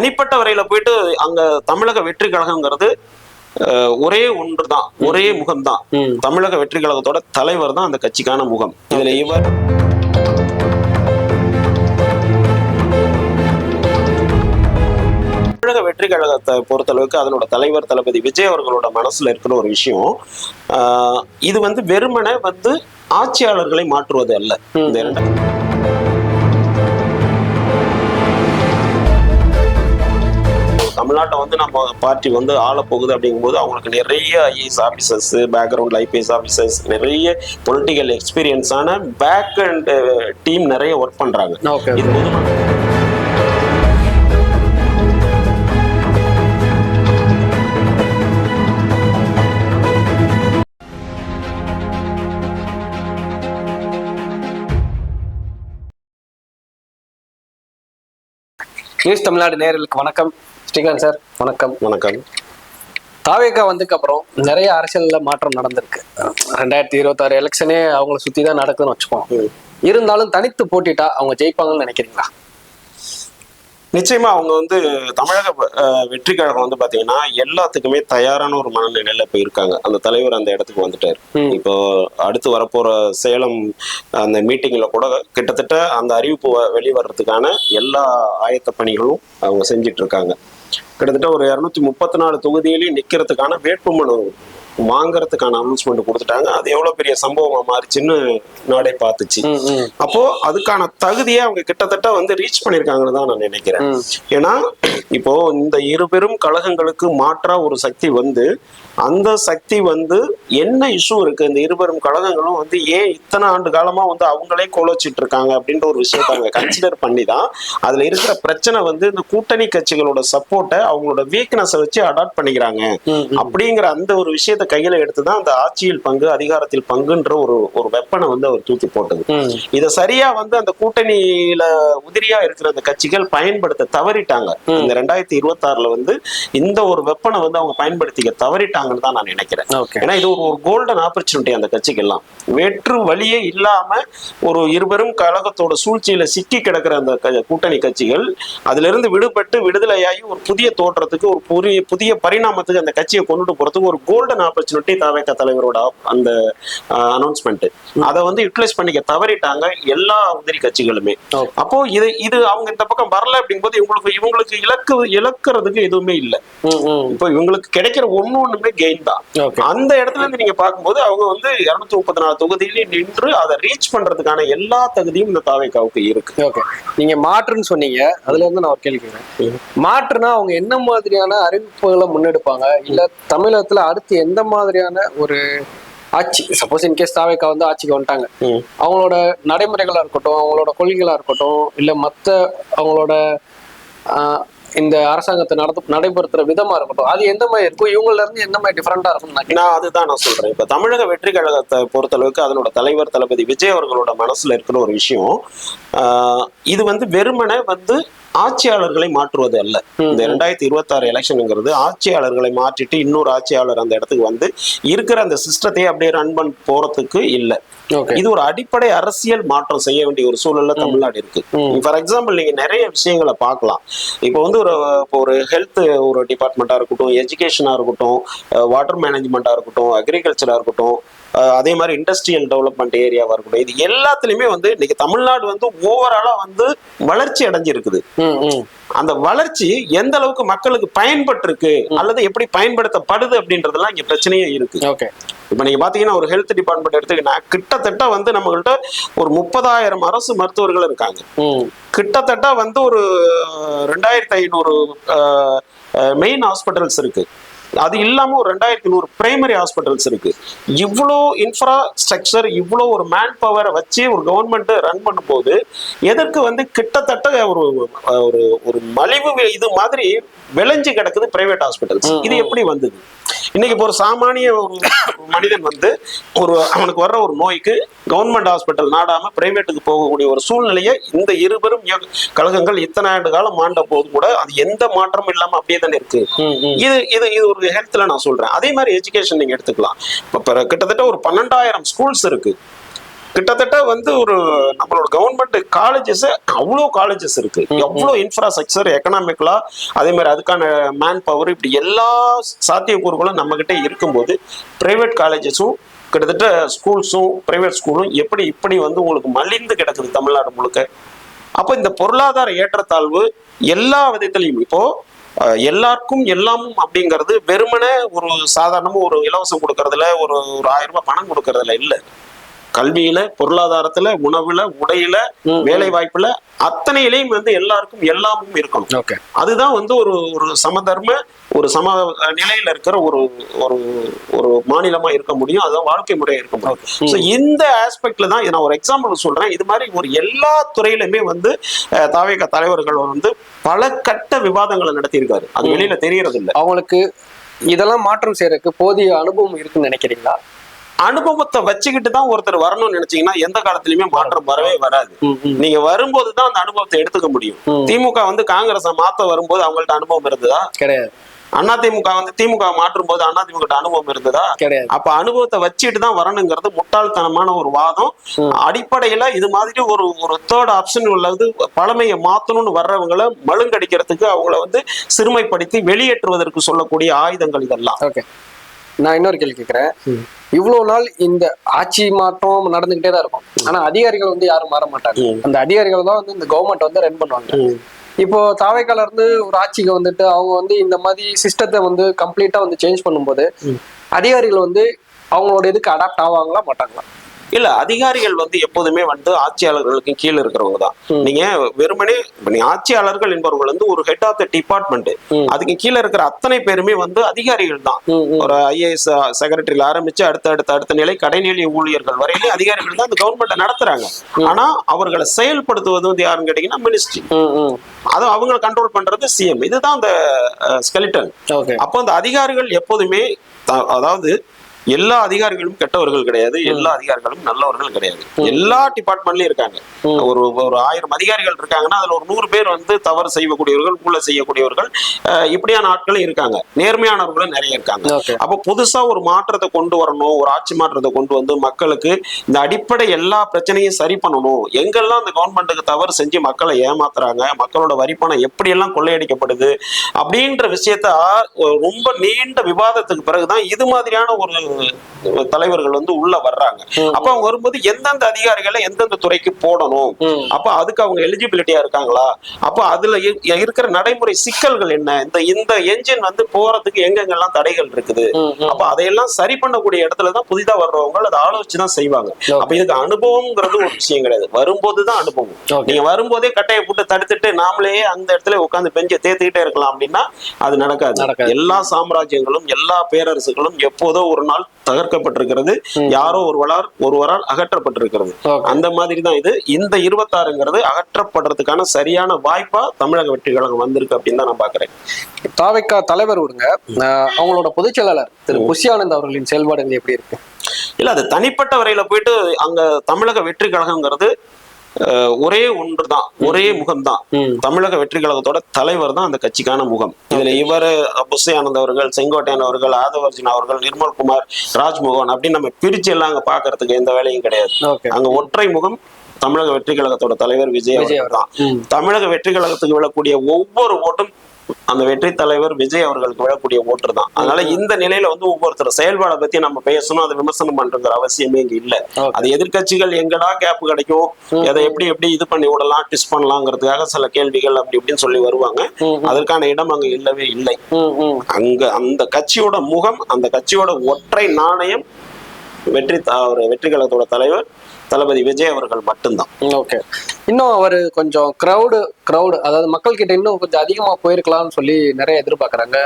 தனிப்பட்ட வரையில போயிட்டு அங்க தமிழக வெற்றி கழகங்கிறது ஒரே ஒன்றுதான், ஒரே முகம்தான். தமிழக வெற்றி கழகத்தோட தலைவர் தான் அந்த கட்சிக்கான முகம். இதுல இவர் தமிழக வெற்றி கழகத்தை பொறுத்தளவுக்கு அதனோட தலைவர் தளபதி விஜய் அவர்களோட மனசுல இருக்கிற ஒரு விஷயம், இது வந்து வெறுமனே வந்து ஆட்சியாளர்களை மாற்றுவது அல்ல. இந்த தமிழ்நாட்டை வந்து நம்ம பார்ட்டி வந்து ஆள போகுது அப்படிங்கும்போது அவங்களுக்கு நிறைய ஐஏஎஸ் ஆஃபீஸர்ஸ், பேக்ரவுண்ட்ல ஐபிஎஸ் ஆஃபீஸர்ஸ், நிறைய பொலிட்டிக்கல் எக்ஸ்பீரியன்ஸான பேக் அண்ட் டீம் நிறைய ஒர்க் பண்றாங்க. இது நியூஸ் தமிழ்நாடு நேயர்களுக்கு வணக்கம். ஸ்ரீகாந்த் சார் வணக்கம். வணக்கம். தாவேகா வந்ததுக்கு அப்புறம் நிறைய அரசியல்ல மாற்றம் நடந்திருக்கு. 2026 எலெக்ஷனே அவங்கள சுத்தி தான் நடக்குதுன்னு வச்சுக்கோம். இருந்தாலும் தனித்து போட்டிட்டா அவங்க ஜெயிப்பாங்கன்னு நினைக்கிறீங்களா? நிச்சயமா அவங்க வந்து தமிழக வெற்றி கழகம் வந்து பாத்தீங்கன்னா எல்லாத்துக்குமே தயாரான ஒரு மனநிலையில இப்ப இருக்காங்க. அந்த தலைவர் அந்த இடத்துக்கு வந்துட்டாரு. இப்போ அடுத்து வரப்போற சேலம் அந்த மீட்டிங்ல கூட கிட்டத்தட்ட அந்த அறிவிப்பு வெளிவரதுக்கான எல்லா ஆயத்த பணிகளும் அவங்க செஞ்சிட்டு இருக்காங்க. கிட்டத்தட்ட ஒரு 234 தொகுதியிலையும் நிக்கிறதுக்கான வேட்புமனு வாங்கறதுக்கான அனௌன்ஸ்மெண்ட் கொடுத்துட்டாங்க. அது எவ்வளவு பெரிய சம்பவமா மாறிச்சுன்னு நாடே பார்த்துச்சு. அப்போ அதுக்கான தகுதியை அவங்க கிட்டத்தட்ட வந்து ரீச் பண்ணிருக்காங்கன்னு தான் நான் நினைக்கிறேன். ஏன்னா இப்போ இந்த இருபெரும் கழகங்களுக்கு மாற்றா ஒரு சக்தி வந்து அந்த சக்தி வந்து என்ன இஷ்யூ இருக்கு, இந்த இருபெரும் கழகங்களும் வந்து ஏன் இத்தனை ஆண்டு காலமா வந்து அவங்களே கோலச்சிட்டு இருக்காங்க அப்படின்ற ஒரு விஷயத்த அவங்க கன்சிடர் பண்ணி தான் அதுல இருக்கிற பிரச்சனை வந்து இந்த கூட்டணி கட்சிகளோட சப்போர்ட்டை அவங்களோட வீக்னஸை வச்சு அடாப்ட் பண்ணிக்கிறாங்க அப்படிங்கிற அந்த ஒரு விஷயத்த கையில எடுத்துதான் அந்த ஆட்சியில் பங்கு, அதிகாரத்தில் பங்குன்ற ஒரு வெப்பனை வந்து அவர் தூக்கி போட்டது. இதை சரியா வந்து அந்த கூட்டணியில உதிரியா இருக்கிற அந்த கட்சிகள் பயன்படுத்த தவறிட்டாங்க. இந்த 2026 வந்து இந்த ஒரு வெப்பனை வந்து அவங்க பயன்படுத்திக்க தவறிட்டாங்க தான் நான் நினைக்கிறேன். ஏன்னா இது ஒரு கோல்டன் ஆப்பர்ச்சுனிட்டி அந்த கட்சிக்கு எல்லாம். வேற்று வழியே இல்லாம ஒரு இருவரும் கழகத்தோட சூழ்ச்சியில சிக்கி கிடக்கிற அந்த கூட்டணி கட்சிகள் அதுல இருந்து விடுபட்டு விடுதலையாகி ஒரு புதிய தோற்றத்துக்கு, ஒரு புதிய பரிணாமத்துக்கு அந்த கட்சியை கொண்டுட்டு போறதுக்கு ஒரு கோல்டன் ஆப்பர்ச்சுனிட்டி தாவேகா தலைவரோட அந்த அனௌன்ஸ்மெண்ட். அதை வந்து யூட்டிலைஸ் பண்ணிக்க தவறிட்டாங்க எல்லா உதிரி கட்சிகளுமே. அப்போ இது அவங்க இந்த பக்கம் வரல அப்படிங்கும்போது இவங்களுக்கு இழக்கிறதுக்கு எதுவுமே இல்லை. இப்போ இவங்களுக்கு கிடைக்கிற ஒண்ணுமே கெயின் தான். அந்த இடத்துல இருந்து நீங்க பார்க்கும்போது அவங்க வந்து 234 தொகுதியில நின்று அதை ரீச் பண்றதுக்கான எல்லா தகுதியும் இந்த தாவேகாவுக்கு இருக்கு. நீங்க மாற்றுன்னு சொன்னீங்க, அதுல இருந்து நான் ஒரு கேள்வி கேட்கிறேன். மாற்றுனா அவங்க என்ன மாதிரியான அறிவிப்புகளை முன்னெடுப்பாங்க, இல்ல தமிழகத்துல அடுத்து எந்த மாதிரியான ஒரு ஆட்சி, சப்போஸ் இன்கேஸ் தாவேகா வந்து ஆட்சிக்கு வந்துட்டாங்க, அவங்களோட நடைமுறைகளா இருக்கட்டும், அவங்களோட கொள்கைகளா இருக்கட்டும், இல்ல மத்த அவங்களோட இந்த அரசாங்கத்தை நடைபெறுத்துற விதமா இருக்கட்டும், அது எந்த மாதிரி இருக்கும், இவங்கள இருந்து எந்த மாதிரி டிஃபரெண்டா இருக்கும்? நான் அதுதான் நான் சொல்றேன். இப்ப தமிழக வெற்றி கழகத்தை பொறுத்தளவுக்கு அதனோட தலைவர் தளபதி விஜய் அவர்களோட மனசுல இருக்கிற ஒரு விஷயம், இது வந்து வெறுமனே வந்து ஆட்சியாளர்களை மாற்றுவது அல்ல. இந்த 2026 எலெக்ஷனுங்கிறது ஆட்சியாளர்களை மாற்றிட்டு இன்னொரு ஆட்சியாளர் அந்த இடத்துக்கு வந்து இருக்கிற அந்த சிஸ்டத்தையே அப்படியே ரன் பண்ண போறதுக்கு இல்லை. இது ஒரு அடிப்படை அரசியல் மாற்றம் செய்ய வேண்டிய ஒரு சூழல்ல தமிழ்நாடு இருக்கு. ஃபார் எக்ஸாம்பிள் நீங்க நிறைய விஷயங்களை பார்க்கலாம். இப்போ வந்து ஒரு ஹெல்த் ஒரு டிபார்ட்மெண்டா இருக்கட்டும், எஜுகேஷனா இருக்கட்டும், வாட்டர் மேனேஜ்மெண்டா இருக்கட்டும், அக்ரிகல்ச்சரா இருக்கட்டும், அதே மாதிரி இண்டஸ்ட்ரியல் டெவலப்மெண்ட் ஏரியாவா இருக்கட்டும், இது எல்லாத்துலயுமே வந்து இன்னைக்கு தமிழ்நாடு வந்து ஓவராலா வந்து வளர்ச்சி அடைஞ்சிருக்குது. அந்த வளர்ச்சி எந்த அளவுக்கு மக்களுக்கு பயன்பட்டு இருக்கு அல்லது எப்படி பயன்படுத்தப்படுது அப்படின்றதெல்லாம் இங்க பிரச்சனையே இருக்கு. இப்ப நீங்க பாத்தீங்கன்னா ஒரு ஹெல்த் டிபார்ட்மெண்ட் எடுத்துக்கிட்டா கிட்டத்தட்ட வந்து நம்மகிட்ட ஒரு 30,000 அரசு மருத்துவர்கள் இருக்காங்க. கிட்டத்தட்ட வந்து ஒரு 2500 மெயின் ஹாஸ்பிட்டல்ஸ் இருக்கு. அது இல்லாம ஒரு 2100 பிரைமரி ஹாஸ்பிட்டல்ஸ் இருக்கு. இவ்வளோ இன்ஃப்ராஸ்ட்ரக்சர், இவ்வளோ ஒரு மேன் பவரை வச்சு ஒரு கவர்மெண்ட் ரன் பண்ணும் போது எதற்கு வந்து கிட்டத்தட்ட ஒரு மலிவு இது மாதிரி விளைஞ்சு கிடக்குது பிரைவேட் ஹாஸ்பிட்டல்ஸ். இது எப்படி வந்தது? இன்னைக்கு இப்போ ஒரு சாமானிய ஒரு மனிதன் வந்து அவனுக்கு வர்ற ஒரு நோய்க்கு கவர்மெண்ட் ஹாஸ்பிட்டல் நாடாம பிரைவேட்டுக்கு போகக்கூடிய ஒரு சூழ்நிலையை இந்த இருவரும் கழகங்கள் இத்தனை ஆண்டு காலம் ஆண்ட போது கூட அது எந்த மாற்றமும் இல்லாம அப்படியே தானே இருக்கு. இது ஒரு ஹெல்த்ல நான் சொல்றேன். அதே மாதிரி எஜுகேஷன் நீங்க எடுத்துக்கலாம். இப்ப கிட்டத்தட்ட ஒரு 12,000 ஸ்கூல்ஸ் இருக்கு. கிட்டத்தட்ட வந்து ஒரு நம்மளோட கவர்மெண்ட் காலேஜஸ் அவ்வளோ காலேஜஸ் இருக்கு, எவ்வளோ இன்ஃப்ராஸ்ட்ரக்சர் எக்கனாமிக்கலா, அதே மாதிரி அதுக்கான மேன் பவர், இப்படி எல்லா சாத்தியக்கூறுகளும் நம்ம கிட்ட இருக்கும்போது பிரைவேட் காலேஜஸும் கிட்டத்தட்ட ஸ்கூல்ஸும் பிரைவேட் ஸ்கூலும் இப்படி வந்து உங்களுக்கு மலிந்து கிடக்குது தமிழ்நாடு முழுக்க. அப்போ இந்த பொருளாதார ஏற்றத்தாழ்வு எல்லா விதத்திலையும் இப்போ எல்லாருக்கும் எல்லாமும் அப்படிங்கிறது வெறுமனே ஒரு சாதாரணமா ஒரு இலவசம் கொடுக்கறதுல ஒரு 1000 ரூபாய் பணம் கொடுக்கறதுல இல்ல. கல்வியில, பொருளாதாரத்துல, உணவுல, உடையில, வேலை வாய்ப்புல, அத்தனையிலையும் வந்து எல்லாருக்கும் எல்லாமும் இருக்கணும். அதுதான் வந்து ஒரு ஒரு சமதர்ம ஒரு சம நிலையில இருக்கிற ஒரு ஒரு ஒரு மாநிலமா இருக்க முடியும். அதுதான் வாழ்க்கை முறையா இருக்க முடியும். இந்த ஆஸ்பெக்ட்ல தான் நான் ஒரு எக்ஸாம்பிள் சொல்றேன். இது மாதிரி ஒரு எல்லா துறையிலுமே வந்து தாவேகா தலைவர்கள் வந்து பல கட்ட விவாதங்களை நடத்தியிருக்காரு. அது வெளியில தெரியறது இல்லை. அவங்களுக்கு இதெல்லாம் மாற்றம் செய்யறதுக்கு போதிய அனுபவம் இருக்குன்னு நினைக்கிறீங்களா? அனுபவத்தை வச்சுக்கிட்டு தான் ஒருத்தர் வரணும்னு நினைச்சீங்கன்னா எந்த காலத்திலயுமே மாற்றம் வரவே வராது. நீங்க வரும்போதுதான் அந்த அனுபவத்தை எடுத்துக்க முடியும். திமுக வந்து காங்கிரஸை மாத்த வரும்போது அவங்கள்ட்ட அனுபவம் இருந்ததா? கிடையாது. அதிமுக வந்து திமுக மாற்றும் போது அதிமுக அனுபவம் இருந்ததா? கிடையாது. அப்ப அனுபவத்தை வச்சுட்டு தான் வரணுங்கிறது முட்டாள்தனமான ஒரு வாதம். அடிப்படையில இது மாதிரி ஒரு ஒரு தேர்ட் ஆப்ஷன் உள்ளது, பழமையை மாத்தணும்னு வர்றவங்களை மழுங்கடிக்கிறதுக்கு, அவங்கள வந்து சிறுமைப்படுத்தி வெளியேற்றுவதற்கு சொல்லக்கூடிய ஆயுதங்கள் இதெல்லாம். நான் இன்னொரு கேள்வி கேட்கிறேன். இவ்வளவு நாள் இந்த ஆட்சி மாற்றம் நடந்துகிட்டே தான் இருக்கும், ஆனா அதிகாரிகள் வந்து யாரும் மாற மாட்டாங்க. அந்த அதிகாரிகள் தான் வந்து இந்த கவர்மெண்ட் வந்து ரன் பண்ணுவாங்க. இப்போ தாவேக்கால இருந்து ஒரு ஆட்சிக்கு வந்துட்டு அவங்க வந்து இந்த மாதிரி சிஸ்டத்தை வந்து கம்ப்ளீட்டா வந்து சேஞ்ச் பண்ணும்போது அதிகாரிகள் வந்து அவங்களோட இதுக்கு அடாப்ட் ஆவாங்களா மாட்டாங்களா? இல்ல, அதிகாரிகள் வந்து எப்போதுமே வந்து ஆட்சியாளர்களுக்கு கீழே இருக்கிறவங்க தான். நீங்க வெறுமனே ஆட்சியாளர்கள் என்பவர்கள் வந்து ஒரு ஹெட் ஆஃப் த டிபார்ட்மெண்ட், அதுக்கு கீழே இருக்கிற அத்தனை பேருமே வந்து அதிகாரிகள் தான். ஒரு IAS செக்ரட்டரியில ஆரம்பிச்சு அடுத்த நிலை கடைநிலை ஊழியர்கள் வரையிலே அதிகாரிகள் தான் அந்த கவர்மெண்ட்டை நடத்துறாங்க. ஆனா அவர்களை செயல்படுத்துவது வந்து யாருன்னு கேட்டீங்கன்னா மினிஸ்ட்ரி. அது அவங்களை கண்ட்ரோல் பண்றது CM. இதுதான் அந்த ஸ்கெலிட்டன். அப்போ அந்த அதிகாரிகள் எப்போதுமே, அதாவது எல்லா அதிகாரிகளும் கெட்டவர்கள் கிடையாது, எல்லா அதிகாரிகளும் நல்லவர்கள் கிடையாது. எல்லா டிபார்ட்மெண்ட்லயும் இருக்காங்க. ஒரு 1000 அதிகாரிகள் இருக்காங்கன்னா அதுல ஒரு 100 பேர் வந்து தவறு செய்யக்கூடியவர்கள், ஊழல் செய்யக்கூடியவர்கள், இப்படியான ஆட்களும் இருக்காங்க. நேர்மையானவர்களும் நிறைய இருக்காங்க. அப்போ புதுசா ஒரு மாற்றத்தை கொண்டு வரணும், ஒரு ஆட்சி மாற்றத்தை கொண்டு வந்து மக்களுக்கு இந்த அடிப்படை எல்லா பிரச்சனையும் சரி பண்ணணும். எங்கெல்லாம் அந்த கவர்மெண்ட்டுக்கு தவறு செஞ்சு மக்களை ஏமாத்துறாங்க, மக்களோட வரிப்பணம் எப்படி எல்லாம் கொள்ளையடிக்கப்படுது அப்படின்ற விஷயத்த ரொம்ப நீண்ட விவாதத்துக்கு பிறகுதான் இது மாதிரியான ஒரு தலைவர்கள் வந்து உள்ள வர்றாங்க. அப்ப அவங்க வரும்போது எந்தெந்த அதிகாரிகளை எந்தெந்த துறைக்கு போடணும், அப்ப அதுக்கு அவங்க எலிஜிபிலிட்டியா இருக்காங்களா, அப்ப அதுல இருக்கிற நடைமுறை சிக்கல்கள் என்ன, இந்த என்ஜின் வந்து போறதுக்கு எங்கெங்கெல்லாம் தடைகள் இருக்குது, அப்ப அதையெல்லாம் சரி பண்ணக்கூடிய இடத்துலதான் புதிதா வர்றவங்க அதை ஆலோசிச்சுதான் செய்வாங்க. அப்ப இதுக்கு அனுபவம்ங்கிறது ஒரு விஷயம் கிடையாது, வரும்போதுதான் அனுபவம். நீங்க வரும்போதே கட்டையை போட்டு தடுத்துட்டு நாமளே அந்த இடத்துல உட்காந்து பெஞ்சை தேத்துக்கிட்டே இருக்கலாம் அப்படின்னா அது நடக்காது. எல்லா சாம்ராஜ்யங்களும் எல்லா பேரரசுகளும் எப்போதோ ஒரு நாள் தகர்க்கப்பட்டிருக்கிறது, யாரோ ஒருவரால் அகற்றப்பட்டிருக்கிறது. அந்த மாதிரி தான் இது. இந்த 26ங்கிறது அகற்றப்படுறதுக்கான சரியான வாய்ப்பா தமிழக வெற்றி கழகம் வந்திருக்கு அப்படின்னு தான் நான் பாக்குறேன். தாவேக்கா தலைவர் விடுங்க, அவங்களோட பொதுச் செயலாளர் திரு புஷி ஆனந்த் அவர்களின் செயல்பாடுகள் எப்படி இருக்கு? இல்ல, அது தனிப்பட்ட வரையில போயிட்டு அங்க தமிழக வெற்றி கழகம்ங்கிறது ஒரே ஒன்றுதான், ஒரே முகம்தான். தமிழக வெற்றி கழகத்தோட தலைவர் தான் அந்த கட்சிக்கான முகம். இதுல இவரு புஷி ஆனந்த் அவர்கள், செங்கோட்டையன் அவர்கள், ஆதவர்ஜுன் அவர்கள், நிர்மல்குமார், ராஜ்மோகன் அப்படின்னு நம்ம பிரிச்சு எல்லாம் அங்க பாக்குறதுக்கு எந்த வேலையும் கிடையாது. அங்க ஒற்றை முகம் தமிழக வெற்றி கழகத்தோட தலைவர் விஜய் அவர்கள் தான். தமிழக வெற்றி கழகத்துக்கு விழக்கூடிய ஒவ்வொரு ஓட்டும் அந்த வெற்றி தலைவர் விஜய் அவர்களுக்கு விழக்கூடிய ஓட்டு தான். அதனால இந்த நிலையில வந்து ஒவ்வொருத்தர் செயல்பாடை பத்தி நம்ம பேசணும், அதை விமர்சனம் பண்றங்கிற அவசியமே இங்க இல்ல. அது எதிர்கட்சிகள் எங்கடா கேப் கிடைக்கும், எதை எப்படி இது பண்ணி விடலாம், டிஸ்ட் பண்ணலாங்கிறதுக்காக சில கேள்விகள் அப்படி இப்படின்னு சொல்லி வருவாங்க. அதற்கான இடம் அங்க இல்லவே இல்லை. அங்க அந்த கட்சியோட முகம், அந்த கட்சியோட ஒற்றை நாணயம் வெற்றி கழகத்தோட தலைவர் தளபதி விஜய் அவர்கள் மட்டும்தான். ஓகே, இன்னும் அவர் கொஞ்சம் கிரௌடு அதாவது மக்கள் கிட்ட இன்னும் கொஞ்சம் அதிகமா போயிருக்கலாம்னு சொல்லி நிறைய எதிர்பார்க்கறாங்க.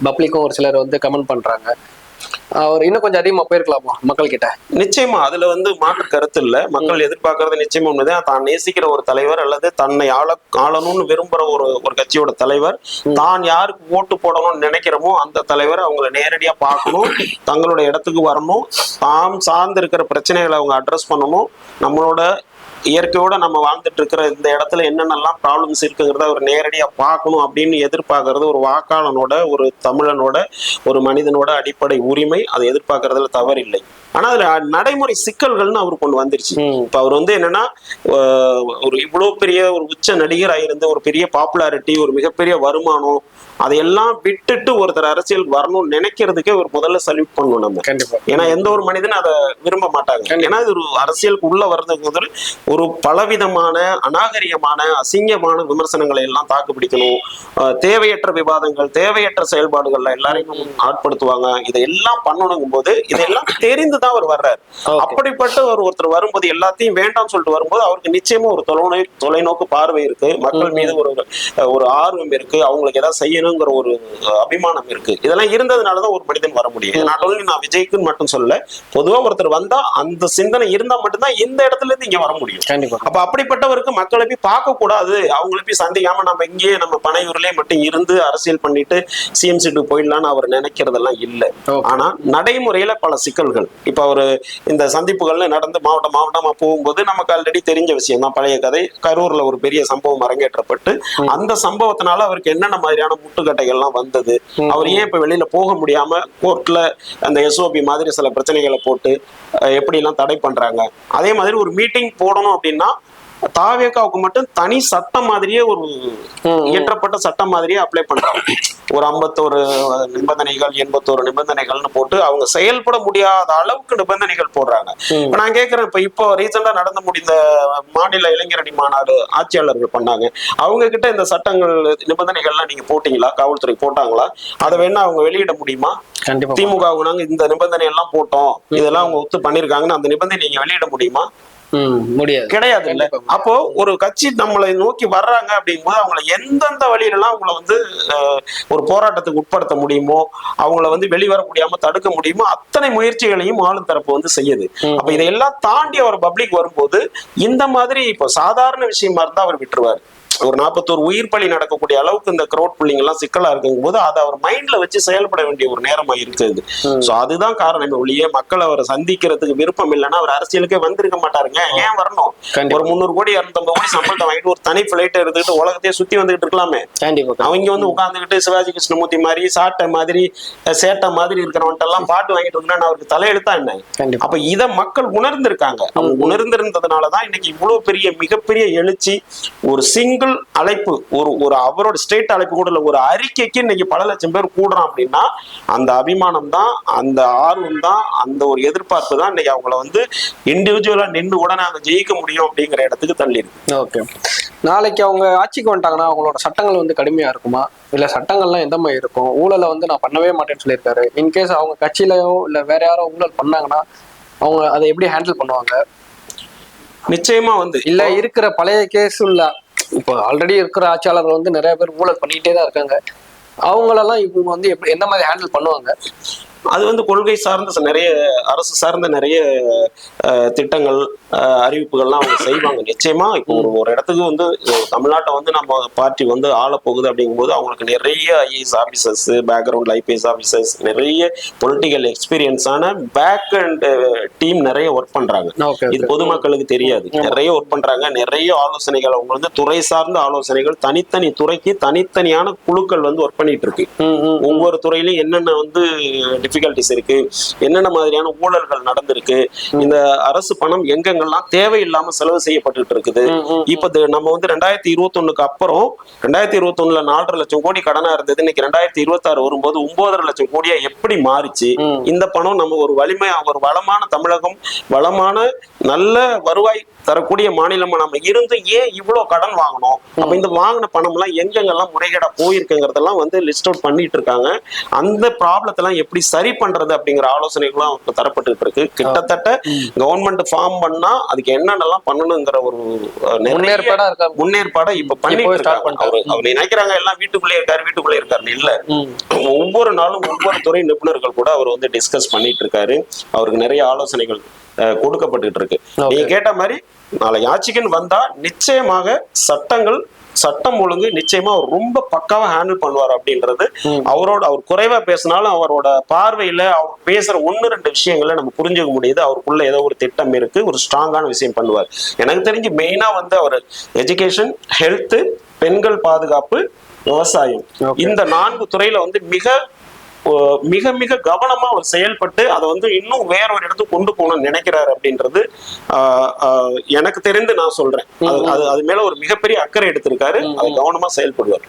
பப்ளிக்கும் ஒரு சிலர் வந்து கமெண்ட் பண்றாங்க, அவர் இன்னும் கொஞ்சம் அதிகமா போயிருக்கலாமா மக்கள் கிட்ட? நிச்சயமா அதுல வந்து மாற்று கருத்து இல்ல. மக்கள் எதிர்பார்க்கறது நிச்சயமா ஒண்ணுதான், தான் நேசிக்கிற ஒரு தலைவர் அல்லது தன்னை ஆளணும்னு விரும்புற ஒரு கட்சியோட தலைவர், தான் யாருக்கு ஓட்டு போடணும்னு நினைக்கிறோமோ அந்த தலைவர் அவங்களை நேரடியா பார்க்கணும், தங்களோட இடத்துக்கு வரணும், தாம் சார்ந்து இருக்கிற பிரச்சனைகளை அவங்க அட்ரஸ் பண்ணணும், நம்மளோட இயற்கையோட நம்ம வாழ்ந்துட்டு இருக்கிற இந்த இடத்துல என்னென்னலாம் ப்ராப்ளம்ஸ் இருக்குங்கிறத அவர் நேரடியா பார்க்கணும் அப்படின்னு எதிர்பார்க்கறது ஒரு வாக்காளனோட, ஒரு தமிழனோட, ஒரு மனிதனோட அடிப்படை உரிமை. அதை எதிர்பார்க்கறதுல தவறில்லை. ஆனா அதுல நடைமுறை சிக்கல்கள்னு அவர் கொண்டு வந்துருச்சு. இப்ப அவர் வந்து என்னன்னா, ஒரு இவ்வளவு பெரிய ஒரு உச்ச நடிகராக இருந்து ஒரு பெரிய பாப்புலாரிட்டி, ஒரு மிகப்பெரிய வருமானம், அதையெல்லாம் விட்டுட்டு ஒருத்தர் அரசியல் வரணும்னு நினைக்கிறதுக்கே ஒரு முதல்ல சல்யூட் பண்ணணும் நம்ம. கண்டிப்பா. ஏன்னா எந்த ஒரு மனிதனும் அதை விரும்ப மாட்டாங்க. ஏன்னா இது ஒரு அரசியலுக்கு உள்ள வர்றதுக்கு முதல் ஒரு பலவிதமான அநாகரிகமான அசிங்கமான விமர்சனங்களை எல்லாம் தாக்கு பிடிக்கணும். தேவையற்ற விவாதங்கள், தேவையற்ற செயல்பாடுகள்ல எல்லாரையும் ஆட்படுத்துவாங்க. இதையெல்லாம் பண்ணணுங்கும் போது இதெல்லாம் தெரிந்துதான் அவர் வர்றாரு. அப்படிப்பட்ட ஒருத்தர் வரும்போது எல்லாத்தையும் வேண்டாம்னு சொல்லிட்டு வரும்போது அவருக்கு நிச்சயமா ஒரு தொலைநோக்கு பார்வை இருக்கு. மக்கள் மீது ஒரு ஆர்வம் இருக்கு. அவங்களுக்கு ஏதாவது செய்யணுங்கிற ஒரு அபிமானம் இருக்கு. இதெல்லாம் இருந்ததுனாலதான் ஒரு மனிதன் வர முடியும். நான் விஜய்க்குன்னு மட்டும் சொல்ல, பொதுவா ஒருத்தர் வந்தா அந்த சிந்தனை இருந்தா மட்டும்தான் இந்த இடத்துல இருந்து இங்க வர முடியும். அப்ப அப்படிப்பட்டவருக்கு மக்களை போய் பார்க்க கூடாது, அவங்களை போய் சந்திக்காம நம்ம இங்கேயே நம்ம பனையூர்லயே மட்டும் இருந்து அரசியல் பண்ணிட்டு சிஎம் சீட்டுக்கு போயிடலான்னு அவர் நினைக்கிறதெல்லாம் இல்லை. ஆனா நடைமுறையில பல சிக்கல்கள். இப்ப அவரு இந்த சந்திப்புகள்ல நடந்து மாவட்டமா போகும்போது நமக்கு ஆல்ரெடி தெரிஞ்ச விஷயம் தான், பழைய கதை. கரூர்ல ஒரு பெரிய சம்பவம் அரங்கேற்றப்பட்டு அந்த சம்பவத்தினால அவருக்கு என்னென்ன மாதிரியான முட்டுக்கட்டைகள்லாம் வந்தது, அவர் ஏன் இப்ப வெளியில போக முடியாம கோர்ட்ல அந்த எஸ்ஓபி மாதிரி சில பிரச்சனைகளை போட்டு எப்படி எல்லாம் தடை பண்றாங்க. அதே மாதிரி ஒரு மீட்டிங் போடணும் அப்படின்னா தாவேக்காவுக்கு மட்டும் தனி சட்டம் மாதிரியே ஒரு இயற்றப்பட்ட சட்டம் மாதிரியே அப்ளை பண்றாங்க. ஒரு 51 நிபந்தனைகள் 81 நிபந்தனைகள்னு போட்டு அவங்க செயல்பட முடியாத அளவுக்கு நிபந்தனைகள் போடுறாங்க. இப்ப நான் கேட்கிறேன், இப்போ ரீசெண்டா நடந்து முடிந்த மாநில இளைஞரணி மாநாடு ஆட்சியாளர்கள் பண்ணாங்க. அவங்க கிட்ட இந்த சட்டங்கள் நிபந்தனைகள்லாம் நீங்க போட்டீங்களா? காவல்துறை போட்டாங்களா? அதை வேணா அவங்க வெளியிட முடியுமா? திமுக நாங்க இந்த நிபந்தனை எல்லாம் போட்டோம், இதெல்லாம் அவங்க ஒத்து பண்ணிருக்காங்கன்னு அந்த நிபந்தனை நீங்க வெளியிட முடியுமா? முடியாது, கிடையாது. இல்ல அப்போ ஒரு கட்சி நம்மளை நோக்கி வர்றாங்க அப்படிங்கும்போது அவங்களை எந்தெந்த வழியிலாம் அவங்கள வந்து ஒரு போராட்டத்துக்கு உட்படுத்த முடியுமோ, அவங்கள வந்து வெளிவர முடியாம தடுக்க முடியுமோ அத்தனை முயற்சிகளையும் ஆளும் தரப்பு வந்து செய்யுது. அப்ப இதையெல்லாம் தாண்டி அவர் பப்ளிக் வரும்போது இந்த மாதிரி இப்போ சாதாரண விஷயமா இருந்தா அவர் விட்டுருவாரு. ஒரு 41 உயிர் பலி நடக்கக்கூடிய அளவுக்கு இந்த கிரௌட் புல்லிங் எல்லாம் சிக்கலா இருக்கும் போது அதை அவர் மைண்ட்ல வச்சு செயல்பட வேண்டிய ஒரு நேரமா இருக்குது. சோ அதுதான் காரணம். ஒழிய மக்கள் அவரை சந்திக்கிறதுக்கு விருப்பம் இல்லைன்னா அவர் அரசியலுக்கே வந்திருக்க மாட்டாருங்க. ஏன் வரணும்? ஒரு 300 கோடி 250 கோடி சம்பளத்தை வாங்கிட்டு ஒரு தனி பிளைட் எடுத்துக்கிட்டு உலகத்தையே சுத்தி வந்துகிட்டு இருக்கலாமே. அவங்க வந்து உட்கார்ந்துகிட்டு சிவாஜி கிருஷ்ணமூர்த்தி மாதிரி சாட்டை மாதிரி சேட்டை மாதிரி இருக்கிறவன்ட்டு எல்லாம் பாட்டு வாங்கிட்டு இருந்தா அவருக்கு தலையெழுத்தா என்ன? அப்ப இதை மக்கள் உணர்ந்திருக்காங்க. அவங்க உணர்ந்திருந்ததுனாலதான் இன்னைக்கு இவ்வளவு பெரிய மிகப்பெரிய எழுச்சி. ஒரு சிங்கிள் அழைப்பு, ஒரு அவரோட ஸ்டேட் அழைப்பு கூட இல்ல, ஒரு அறிக்கைக்கு இன்னைக்கு பல லட்சம் பேர் கூடுறான் அப்படின்னா அந்த அபிமானம் தான், அந்த ஆர்வம் தான், அந்த ஒரு எதிர்பார்ப்பு தான் இன்னைக்கு அவங்கள வந்து இண்டிவிஜுவலா நின்று கூட நாங்க ஜெயிக்க முடியும் அப்படிங்கிற இடத்துக்கு தள்ளி இருக்கு. ஓகே, நாளைக்கு அவங்க ஆட்சிக்கு வந்துட்டாங்கன்னா அவங்களோட சட்டங்கள் வந்து கடுமையா இருக்குமா, இல்ல சட்டங்கள்லாம் எந்த மாதிரி இருக்கும்? ஊழலை வந்து நான் பண்ணவே மாட்டேன்னு சொல்லியிருக்காரு. இன்கேஸ் அவங்க கட்சியிலயோ இல்ல வேற யாரோ ஊழல் பண்ணாங்கன்னா அவங்க அதை எப்படி ஹேண்டில் பண்ணுவாங்க? நிச்சயமா வந்து இல்ல இருக்கிற பழைய கேஸ் இல்ல, இப்போ ஆல்ரெடி இருக்கிற ஆட்சியாளர்கள் வந்து நிறைய பேர் ஊழல் பண்ணிக்கிட்டே தான் இருக்காங்க, அவங்களெல்லாம் இவங்க வந்து எப்படி எந்த மாதிரி ஹேண்டில் பண்ணுவாங்க? அது வந்து கொள்கை சார்ந்த நிறைய அரசு சார்ந்த நிறைய திட்டங்கள் அறிவிப்புகள்லாம் அவங்க செய்வாங்க. நிச்சயமா இப்போ ஒரு இடத்துக்கு வந்து தமிழ்நாட்டை வந்து நம்ம பார்ட்டி வந்து ஆள போகுது அப்படிங்கும்போது அவங்களுக்கு நிறைய IAS officers, background IPS officers, நிறைய பொலிட்டிக்கல் எக்ஸ்பீரியன்ஸான பேக் அண்ட் டீம் நிறைய ஒர்க் பண்றாங்க. இது பொதுமக்களுக்கு தெரியாது. நிறைய ஒர்க் பண்றாங்க. நிறைய ஆலோசனைகள் அவங்க வந்து துறை சார்ந்த ஆலோசனைகள் தனித்தனி துறைக்கு தனித்தனியான குழுக்கள் வந்து ஒர்க் பண்ணிட்டு இருக்கு. ஒவ்வொரு துறையிலும் என்னென்ன வந்து டிஃபிகல்டிஸ் இருக்கு, என்னென்ன மாதிரியான ஊழல்கள் நடந்திருக்கு, இந்த அரசு பணம் எங்கெங்கெல்லாம் தேவையில்லாம செலவு செய்யப்பட்டு இருக்குது. இப்ப நம்ம வந்து 2021 அப்புறம் 2021 4.5 லட்சம் கோடி கடனா இருந்தது. இன்னைக்கு 2026 வரும்போது 9.5 லட்சம் கோடியா எப்படி மாறிச்சு? இந்த பணம் நம்ம ஒரு வளமான தமிழகம், வளமான நல்ல வருவாய் தரக்கூடிய மாநிலமா நம்ம இருந்து ஏன் இவ்வளவு கடன் வாங்கணும்? அப்ப இந்த வாங்கின பணம் எல்லாம் எங்கெங்கெல்லாம் முறைகேடா போயிருக்குங்கிறதெல்லாம் வந்து லிஸ்ட் அவுட் பண்ணிட்டு இருக்காங்க. அந்த ப்ராப்ளத்தை எல்லாம் எப்படி சரி பண்றது அப்படிங்கிற ஆலோசனைகளும் தரப்பட்டு இருக்கு. கிட்டத்தட்ட கவர்மெண்ட் ஃபார்ம் பண்ணா அதுக்கு என்னென்னலாம் பண்ணணுங்கிற ஒரு முன்னேற்பாடை இப்ப பண்ணிட்டு இருக்காங்க. அவர் நினைக்கிறாங்க எல்லாம் வீட்டுக்குள்ளே இருக்காரு இல்ல, ஒவ்வொரு நாளும் ஒவ்வொரு துறை நிபுணர்கள் கூட அவர் வந்து டிஸ்கஸ் பண்ணிட்டு இருக்காரு. அவருக்கு நிறைய ஆலோசனைகள் கொடுக்கப்பட்டு இருக்கு. நீங்க கேட்ட மாதிரி நாளை ஆட்சிக்குன்னு வந்தா நிச்சயமாக சட்டங்கள் சட்டம் ஒழுங்கு நிச்சயமா அவர் ரொம்ப பக்காவா ஹேண்டில் பண்ணுவார் அப்படின்றது. அவர் குறைவா பேசினாலும் அவரோட பார்வையில அவர் பேசுற 1-2 விஷயங்களை நம்ம புரிஞ்சுக்க முடியுது. அவருக்குள்ள ஏதோ ஒரு திட்டம் இருக்கு, ஒரு ஸ்ட்ராங்கான விஷயம் பண்ணுவார். எனக்கு தெரிஞ்சு மெயினா வந்து அவர் எஜுகேஷன், ஹெல்த், பெண்கள் பாதுகாப்பு, விவசாயம், இந்த 4 துறையில வந்து மிக மிக கவனமா அவர் செயல்பட்டு அதை வந்து இன்னும் வேற ஒரு இடத்துக்கு கொண்டு போகணும்னு நினைக்கிறாரு அப்படின்றது எனக்கு தெரிந்து நான் சொல்றேன். அது மேல ஒரு மிகப்பெரிய அக்கறை எடுத்திருக்காரு. அதை கவனமா செயல்படுவார்.